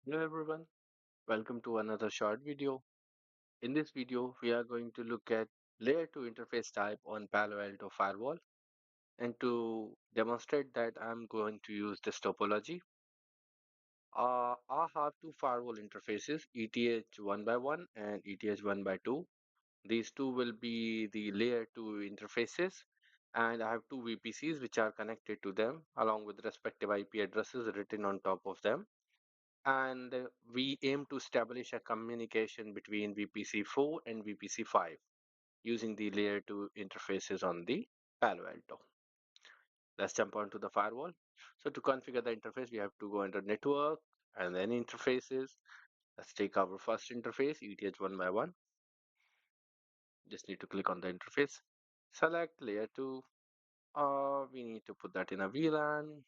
Hello everyone, welcome to another short video. In this video, we are going to look at layer 2 interface type on Palo Alto firewall. And to demonstrate that, I'm going to use this topology. I have two firewall interfaces, ETH 1 by 1 and ETH 1 by 2. These two will be the layer 2 interfaces. And I have two VPCs which are connected to them along with respective IP addresses written on top of them. And we aim to establish a communication between VPC4 and VPC5 using the layer 2 interfaces on the Palo Alto. Let's jump onto the firewall. So to configure the interface, we have to go under network and then interfaces. Let's take our first interface, ETH 1 by 1. Just need to click on the interface. Select layer 2. We need to put that in a VLAN.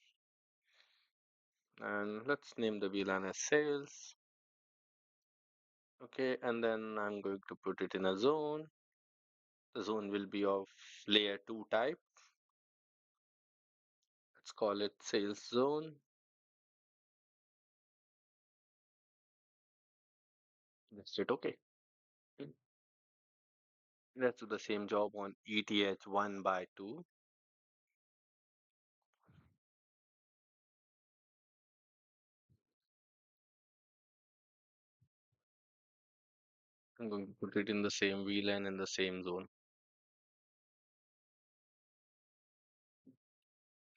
And let's name the VLAN as sales. Okay, and then I'm going to put it in a zone. The zone will be of layer 2 type. Let's call it sales zone. Let's hit OK. Mm. Let's do the same job on ETH 1 by 2. I'm going to put it in the same VLAN in the same zone.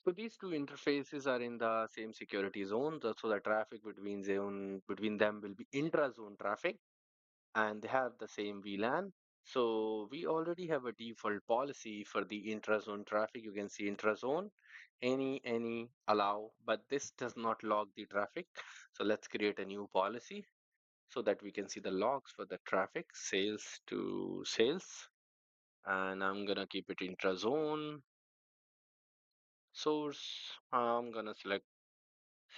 So these two interfaces are in the same security zone. So the traffic between them will be intra-zone traffic, and they have the same VLAN. So we already have a default policy for the intrazone traffic. You can see intrazone, any, allow, but this does not log the traffic. So let's create a new policy so that we can see the logs for the traffic, sales to sales. And I'm gonna keep it intrazone source. I'm gonna select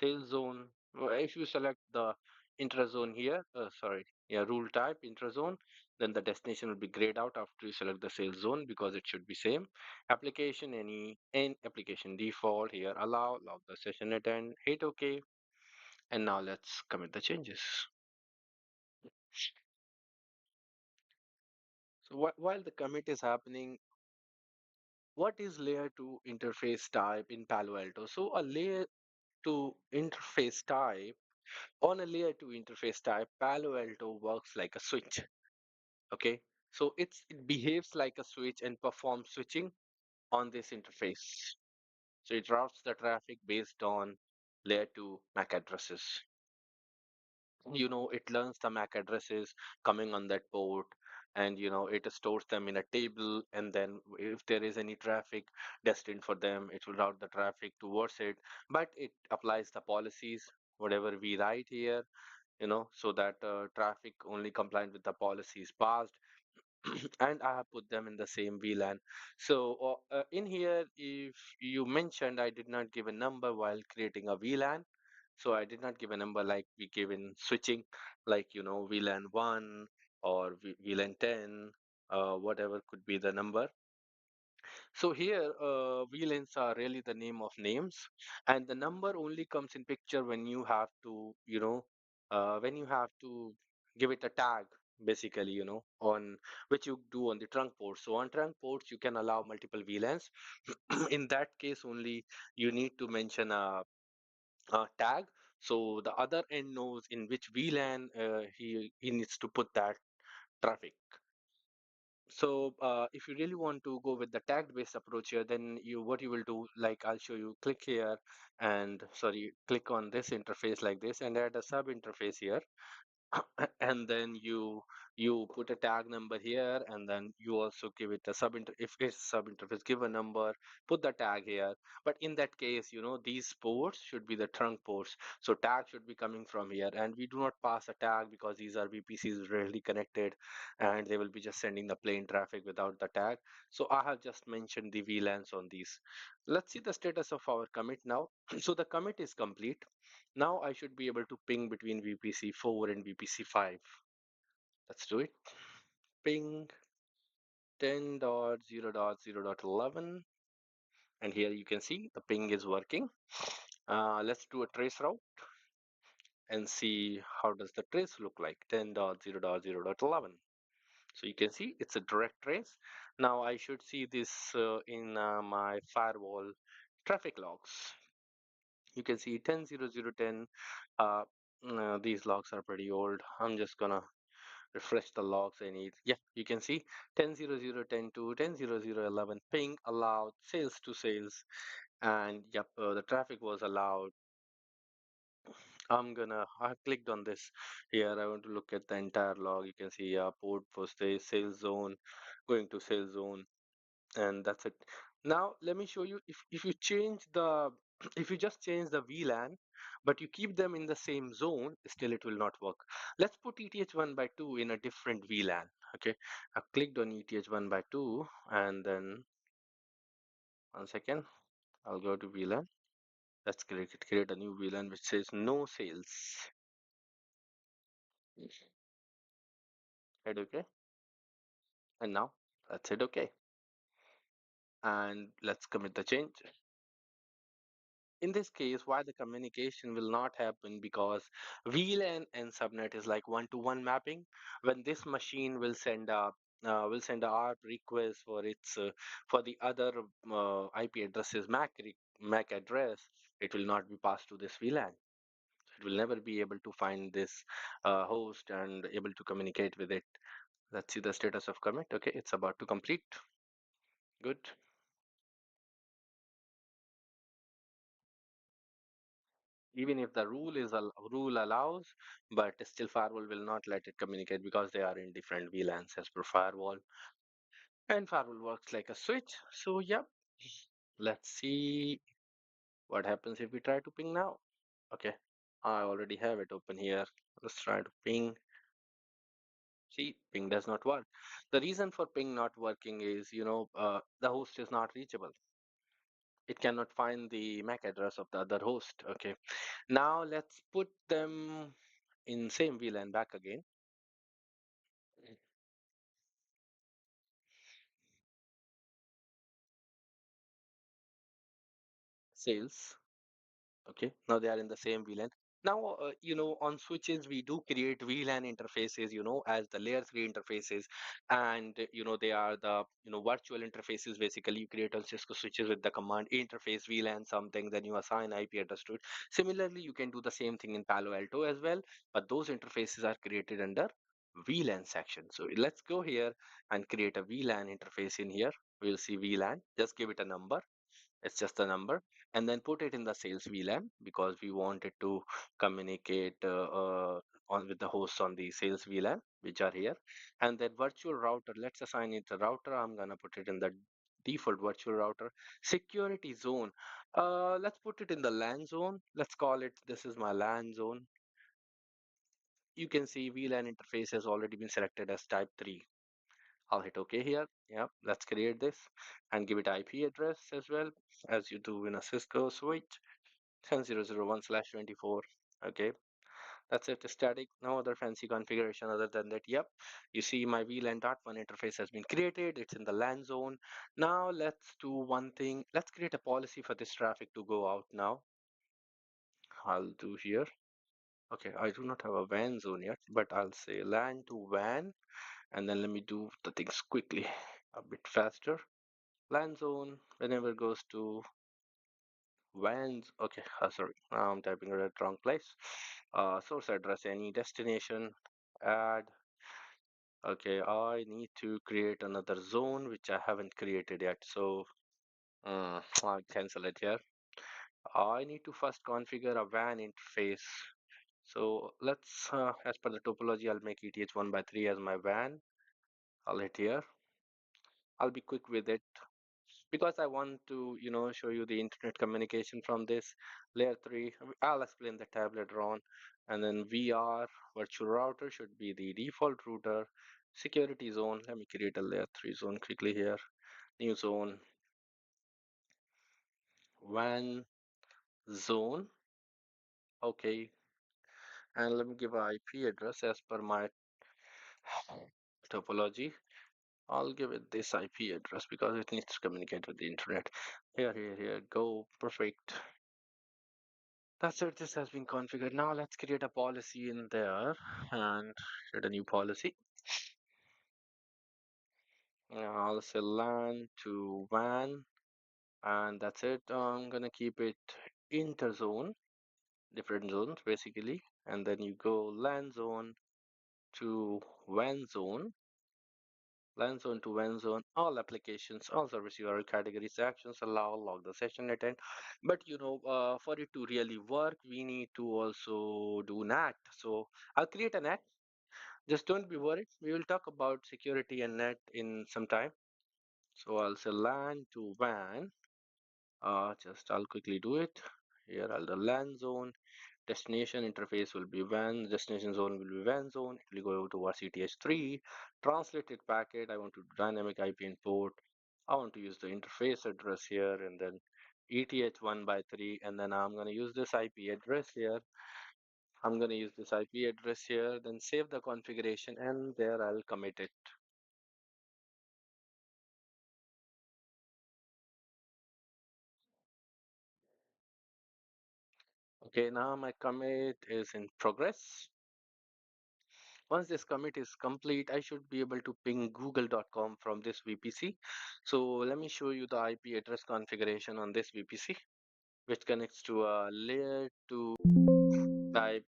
sales zone. If you select the intrazone here, sorry, yeah, rule type intrazone, then the destination will be grayed out after you select the sales zone because it should be same. Application, any application default here, allow the session attend, hit OK. And now let's commit the changes. So while the commit is happening, what is layer 2 interface type in Palo Alto? So a layer 2 interface type, on a layer 2 interface type, Palo Alto works like a switch. Okay, so it behaves like a switch and performs switching on this interface. So it routes the traffic based on layer 2 MAC addresses. It learns the MAC addresses coming on that port, and it stores them in a table, and then if there is any traffic destined for them, it will route the traffic towards it. But it applies the policies whatever we write here, so that traffic only compliant with the policies passed. And I have put them in the same VLAN. So in here, if you mentioned, I did not give a number while creating a VLAN. So I did not give a number like we give in switching, like VLAN 1 or VLAN 10, whatever could be the number. So here, VLANs are really the name of names, and the number only comes in picture when you have to, when you have to give it a tag, basically, on which you do on the trunk port. So on trunk ports, you can allow multiple VLANs. In that case, only you need to mention a tag, so the other end knows in which VLAN he needs to put that traffic. So if you really want to go with the tagged based approach here, then what you will do, like I'll show you, click here and sorry, click on this interface like this and add a sub interface here. And then you put a tag number here, and then you also give it a if it's sub interface, give a number, put the tag here. But in that case, these ports should be the trunk ports, so tag should be coming from here, and we do not pass a tag because these are VPCs rarely connected, and they will be just sending the plain traffic without the tag. So I have just mentioned the VLANs on these. Let's see the status of our commit now. So the commit is complete. Now I should be able to ping between VPC4 and VPC5. Let's do it. Ping 10.0.0.11. And here you can see the ping is working. Let's do a trace route. and see how does the trace look like. 10.0.0.11. So you can see it's a direct trace. Now I should see this in my firewall traffic logs. You can see 10.0.0.10. Uh, these logs are pretty old. I'm just gonna refresh the logs I need. Yeah, you can see 10.0.0.10 to 10.0.0.11 ping allowed sales to sales, and yep, the traffic was allowed. I clicked on this here. I want to look at the entire log. You can see port for sales zone, going to sales zone, and that's it. Now let me show you if you change the if you just change the VLAN, but you keep them in the same zone, still it will not work. Let's put ETH1 by 2 in a different VLAN. Okay, I've clicked on ETH1 by 2, and then one second, I'll go to VLAN. Let's create a new VLAN which says no sales. Hit OK, and now let's hit OK, and let's commit the change. In this case, why the communication will not happen, because VLAN and subnet is like one-to-one mapping. When this machine will send a ARP request for its for the other IP addresses MAC address, it will not be passed to this VLAN. It will never be able to find this host and able to communicate with it. Let's see the status of commit. Okay, it's about to complete. Good. Even if the rule allows, but still firewall will not let it communicate because they are in different VLANs as per firewall, and firewall works like a switch. So yep, let's see what happens if we try to ping now. Okay, I already have it open here. Let's try to ping. See, ping does not work. The reason for ping not working is, the host is not reachable. It cannot find the MAC address of the other host. Okay, now let's put them in same VLAN back again. Sales. Okay, now they are in the same VLAN. Now, on switches, we do create VLAN interfaces, as the layer 3 interfaces. And, they are the, virtual interfaces. Basically, you create on Cisco switches with the command interface VLAN something, then you assign IP address to it. Similarly, you can do the same thing in Palo Alto as well, but those interfaces are created under VLAN section. So let's go here and create a VLAN interface in here. We'll see VLAN. Just give it a number. It's just a number, and then put it in the sales VLAN because we want it to communicate on with the hosts on the sales VLAN, which are here. And then virtual router, let's assign it a router. I'm gonna put it in the default virtual router. Security zone, let's put it in the LAN zone. Let's call it, this is my LAN zone. You can see VLAN interface has already been selected as type 3. I'll hit OK here. Yeah, let's create this and give it IP address as well as you do in a Cisco switch. 10.0.0.1/24. Okay, that's it. Static. No other fancy configuration other than that. Yep, you see my VLAN.1 interface has been created. It's in the LAN zone. Now let's do one thing. Let's create a policy for this traffic to go out now. I'll do here. Okay, I do not have a WAN zone yet, but I'll say LAN to WAN, and then let me do the things quickly a bit faster. LAN zone whenever goes to WANs. Okay, sorry, I'm typing it at wrong place. Source address, any destination, add. Okay, I need to create another zone which I haven't created yet. So I'll cancel it here. I need to first configure a WAN interface. So let's, as per the topology, I'll make ETH1 by 3 as my WAN. I'll hit here. I'll be quick with it because I want to, show you the internet communication from this layer 3. I'll explain the tab later on. And then VR virtual router should be the default router. Security zone, let me create a layer 3 zone quickly here. New zone, WAN zone. Okay, and let me give an IP address as per my topology. I'll give it this IP address because it needs to communicate with the internet. Here, go, perfect. That's it. This has been configured. Now let's create a policy in there and create a new policy. I'll say LAN to WAN, and that's it. I'm gonna keep it interzone, different zones basically, and then you go LAN zone to WAN zone, LAN zone to WAN zone, all applications, all service URL categories, actions allow, log the session attend. But for it to really work, we need to also do NAT. So I'll create a NAT. Just don't be worried. We will talk about security and NAT in some time. So I'll say LAN to WAN. I'll quickly do it. Here I'll the LAN zone. Destination interface will be WAN. Destination zone will be WAN zone. It will go to our CTH3. Translated packet. I want to dynamic IP import. I want to use the interface address here and then ETH1 by 3. And then I'm going to use this IP address here. I'm going to use this IP address here. Then save the configuration and there I'll commit it. Okay, now my commit is in progress. Once this commit is complete, I should be able to ping google.com from this VPC. So let me show you the IP address configuration on this VPC, which connects to a layer 2 type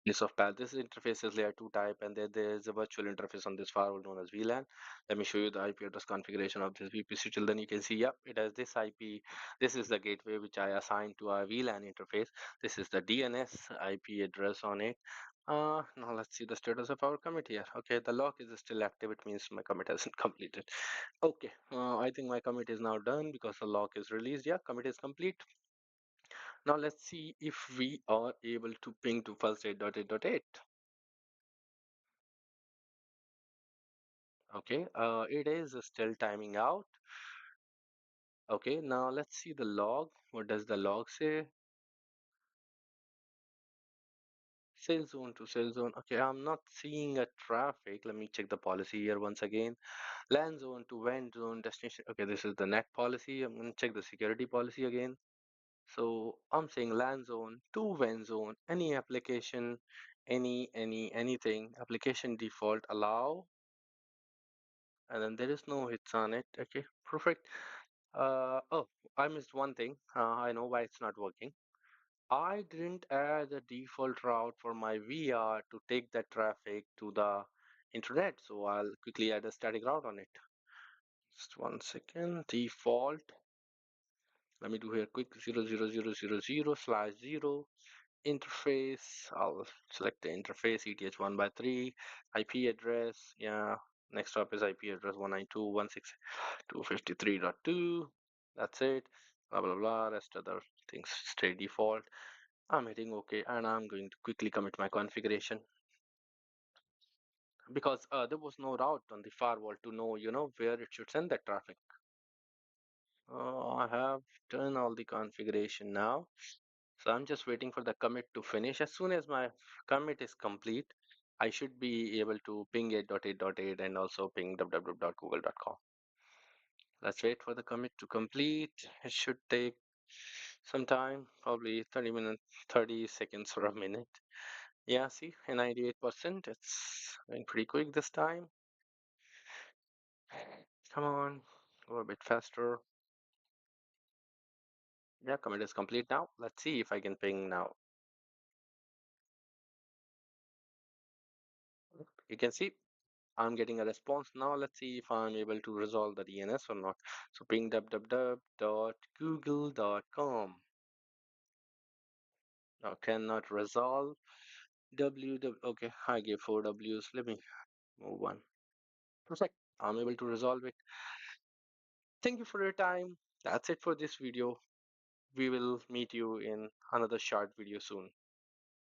piece of Palo. This interface is layer 2 type, and there is a virtual interface on this firewall known as VLAN. Let me show you the IP address configuration of this VPC. Till then, you can see, yep, it has this IP. This is the gateway which I assigned to our VLAN interface. This is the DNS IP address on it. Now let's see the status of our commit here. Okay, the lock is still active. It means my commit hasn't completed. Okay, I think my commit is now done because the lock is released. Yeah, commit is complete. Now let's see if we are able to ping to first 8.8.8. Okay, it is still timing out. Okay, now let's see the log. What does the log say? Sale zone to sale zone. Okay, I'm not seeing a traffic. Let me check the policy here once again. LAN zone to WAN zone destination. Okay, this is the NAT policy. I'm going to check the security policy again. So I'm saying LAN zone to WAN zone, any application, anything, application default allow, and then there is no hits on it. Okay, perfect. Oh, I missed one thing. I know why it's not working. I didn't add the default route for my VR to take that traffic to the internet, so I'll quickly add a static route on it. Just one second. Default. Let me do here quick 00000/0 interface. I'll select the interface ETH1 by 3 IP address. Yeah, next up is IP address 192.168.253.2. That's it. Blah blah blah. Rest other things stay default. I'm hitting OK, and I'm going to quickly commit my configuration because there was no route on the firewall to know, where it should send that traffic. I have done all the configuration now. So I'm just waiting for the commit to finish. As soon as my commit is complete, I should be able to ping 8.8.8 and also ping www.google.com. Let's wait for the commit to complete. It should take some time, probably 30 minutes, 30 seconds or a minute. Yeah, see, 98%. It's going pretty quick this time. Come on, go a bit faster. Yeah, commit is complete now. Let's see if I can ping now. You can see I'm getting a response now. Let's see if I'm able to resolve the DNS or not. So ping www.google.com. Now cannot resolve www. Okay, I gave 4 Ws. Let me move one. Perfect. I'm able to resolve it. Thank you for your time. That's it for this video. We will meet you in another short video soon.